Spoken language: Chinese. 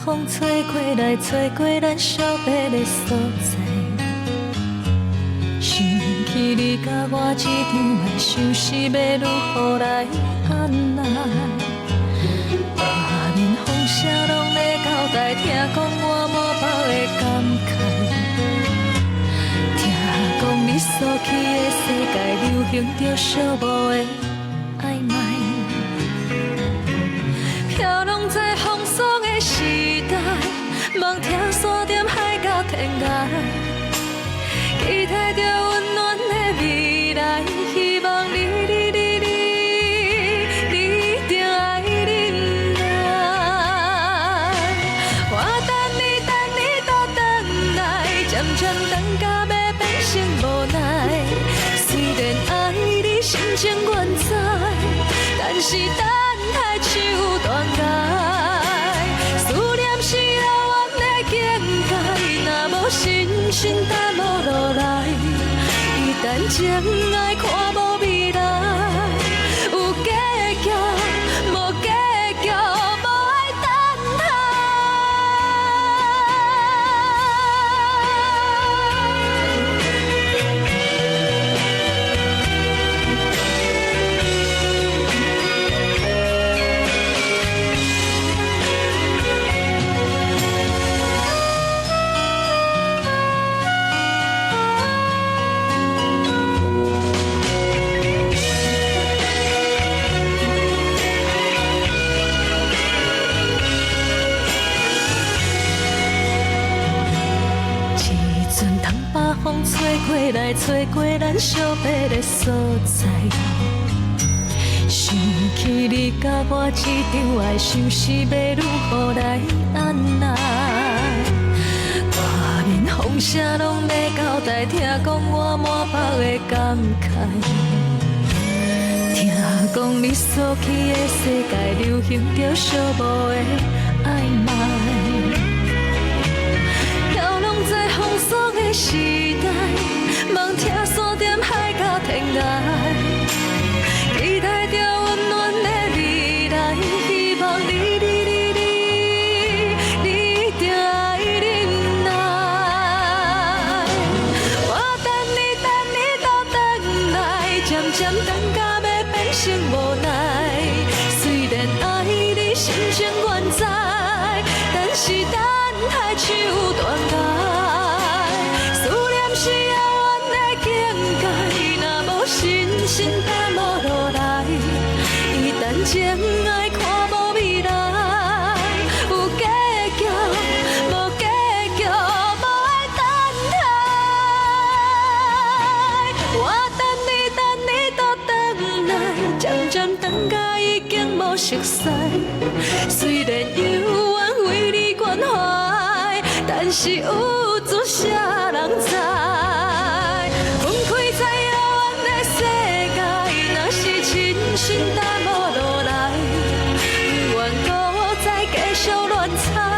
风吹过来，吹过咱相别的所在。想起你甲我这场爱，想是要如何来安奈？外面风声拢在交代，听讲我无包的感慨。听讲你所去的世界，流行着寂寞的暧昧。飘浪在风霜的时代，梦听山点海到天涯，期待着温暖的未来，希望你定爱忍耐。我等你都回来，渐渐等到要变成无奈。虽然爱你心情原知，但是等待树断崖。思念是遥远的境界，若无信心担无落来。一旦情爱看无未来，有结局无结局，无爱等待。风吹过来，吹过咱相别的所在。想起你甲我这场爱，想是要如何来安奈？外面风声拢在交代，听讲我满腹的感慨。听讲你所去的世界，流行着寂寞的暧昧。飘浪在风霜的时代，梦听山点海到天涯，期待着温暖的未来，希望你定爱忍耐。我等你都回来，渐渐等到要变成无奈。虽然爱你心情原知，但是等待树断崖。心担无落来，一旦情爱看无未来，有结局无结局，无爱等待。我等你都回来，渐渐等到已经无熟悉。虽然犹原为你关怀，但是有自啥人知？心担无落来，不愿搁再继续乱猜。